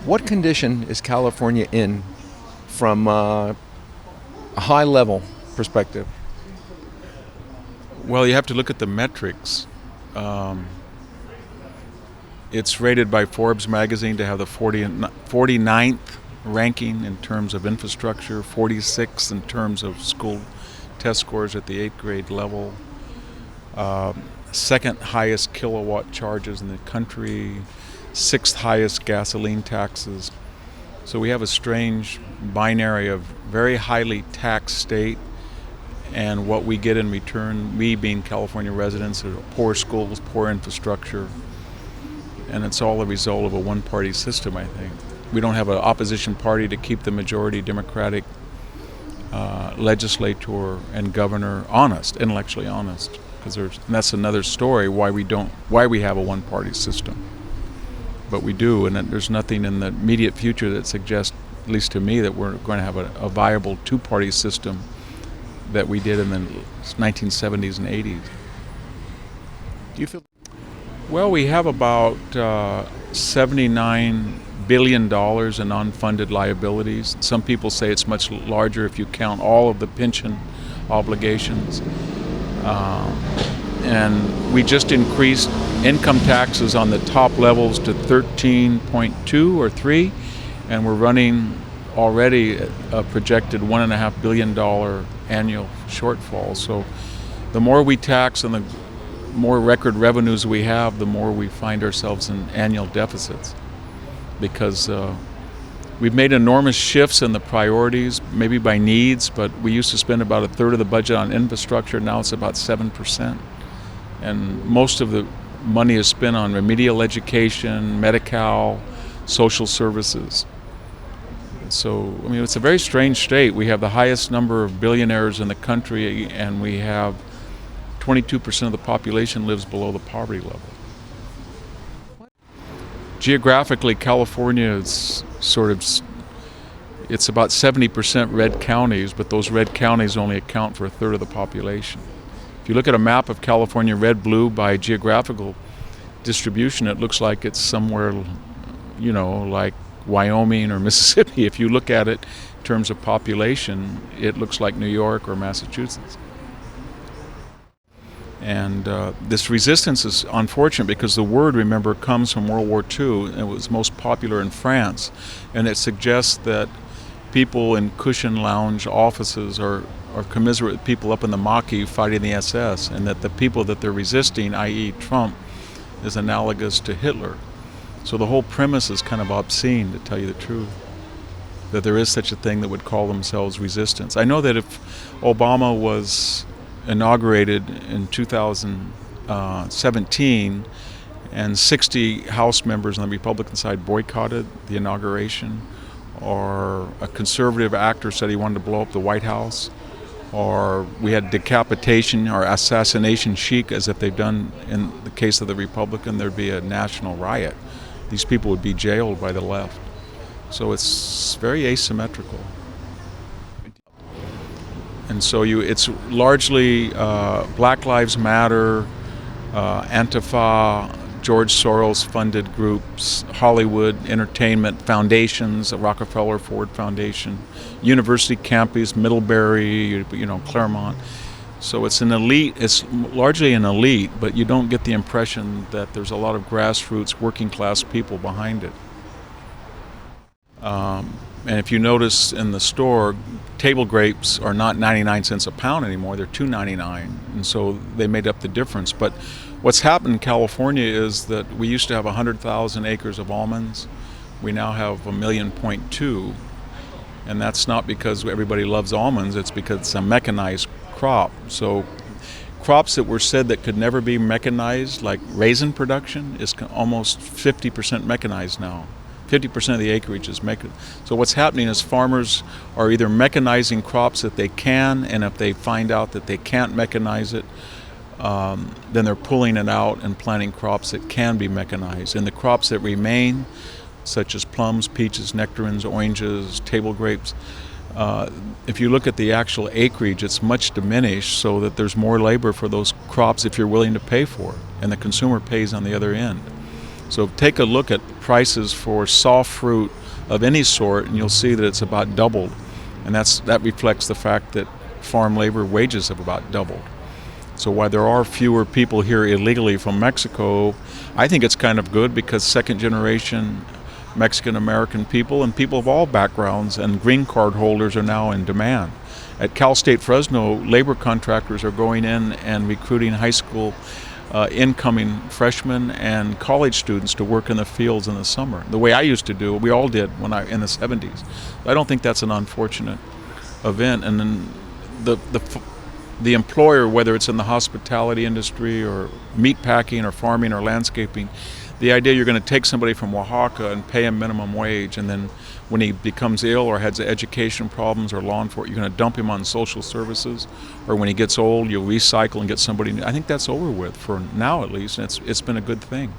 What condition is California in from a high level perspective? Well, you have to look at the metrics. Um, it's rated by Forbes magazine to have the 49th ranking in terms of infrastructure, 46th in terms of school test scores at the 8th grade level, second highest kilowatt charges in the country, sixth highest gasoline taxes. So we have a strange binary of very highly taxed state and what we get in return, we being California residents, are poor schools, poor infrastructure, and it's all a result of a one-party system, I think. We don't have an opposition party to keep the majority Democratic legislator and governor honest, intellectually honest, and that's another story why we have a one-party system. But we do, and there's nothing in the immediate future that suggests, at least to me, that we're going to have a viable two-party system that we did in the 1970s and 80s. Do you feel? Well, we have about $79 billion in unfunded liabilities. Some people say it's much larger if you count all of the pension obligations. And we just increased income taxes on the top levels to 13.2 or 3, and we're running already a projected $1.5 billion annual shortfall. So the more we tax and the more record revenues we have, the more we find ourselves in annual deficits, because we've made enormous shifts in the priorities, maybe by needs, but we used to spend about a third of the budget on infrastructure. Now it's about 7%. And most of the money is spent on remedial education, Medi-Cal, social services. So, I mean, it's a very strange state. We have the highest number of billionaires in the country, and we have 22% of the population lives below the poverty level. Geographically, California is it's about 70% red counties, but those red counties only account for a third of the population. If you look at a map of California, red-blue by geographical distribution, it looks like it's somewhere, like Wyoming or Mississippi. If you look at it in terms of population, it looks like New York or Massachusetts. And this resistance is unfortunate because the word, remember, comes from World War II, and it was most popular in France. And it suggests that people in cushion lounge offices are commiserate with people up in the Maquis fighting the SS, and that the people that they're resisting, i.e. Trump, is analogous to Hitler. So the whole premise is kind of obscene, to tell you the truth, that there is such a thing that would call themselves resistance. I know that if Obama was inaugurated in 2017 and 60 House members on the Republican side boycotted the inauguration, or a conservative actor said he wanted to blow up the White House, or we had decapitation or assassination chic as if they've done in the case of the Republican, there'd be a national riot. These people would be jailed by the left. So it's very asymmetrical. And so it's largely Black Lives Matter, Antifa, George Soros-funded groups, Hollywood, entertainment, foundations, the Rockefeller Ford Foundation, university campus, Middlebury, Claremont. So it's an elite, it's largely an elite, but you don't get the impression that there's a lot of grassroots working class people behind it. And if you notice in the store, table grapes are not 99 cents a pound anymore, they're $2.99, and so they made up the difference. But what's happened in California is that we used to have 100,000 acres of almonds. We now have 1.2 million, and that's not because everybody loves almonds, it's because it's a mechanized crop. So crops that were said that could never be mechanized, like raisin production, is almost 50% mechanized now. 50% of the acreage is mechanized. So what's happening is farmers are either mechanizing crops that they can, and if they find out that they can't mechanize it, then they're pulling it out and planting crops that can be mechanized. And the crops that remain, such as plums, peaches, nectarines, oranges, table grapes, if you look at the actual acreage, it's much diminished, so that there's more labor for those crops if you're willing to pay for it, and the consumer pays on the other end. So take a look at prices for soft fruit of any sort, and you'll see that it's about doubled. And that reflects the fact that farm labor wages have about doubled. So while there are fewer people here illegally from Mexico, I think it's kind of good because second generation Mexican American people and people of all backgrounds and green card holders are now in demand. At Cal State Fresno, labor contractors are going in and recruiting high school incoming freshmen and college students to work in the fields in the summer. The way I used to do it, we all did in the 70s. I don't think that's an unfortunate event. And then the employer, whether it's in the hospitality industry or meat packing or farming or landscaping, the idea you're going to take somebody from Oaxaca and pay him minimum wage, and then when he becomes ill or has education problems or law enforcement, you're going to dump him on social services, or when he gets old, you'll recycle and get somebody new. I think that's over with for now, at least, and it's been a good thing.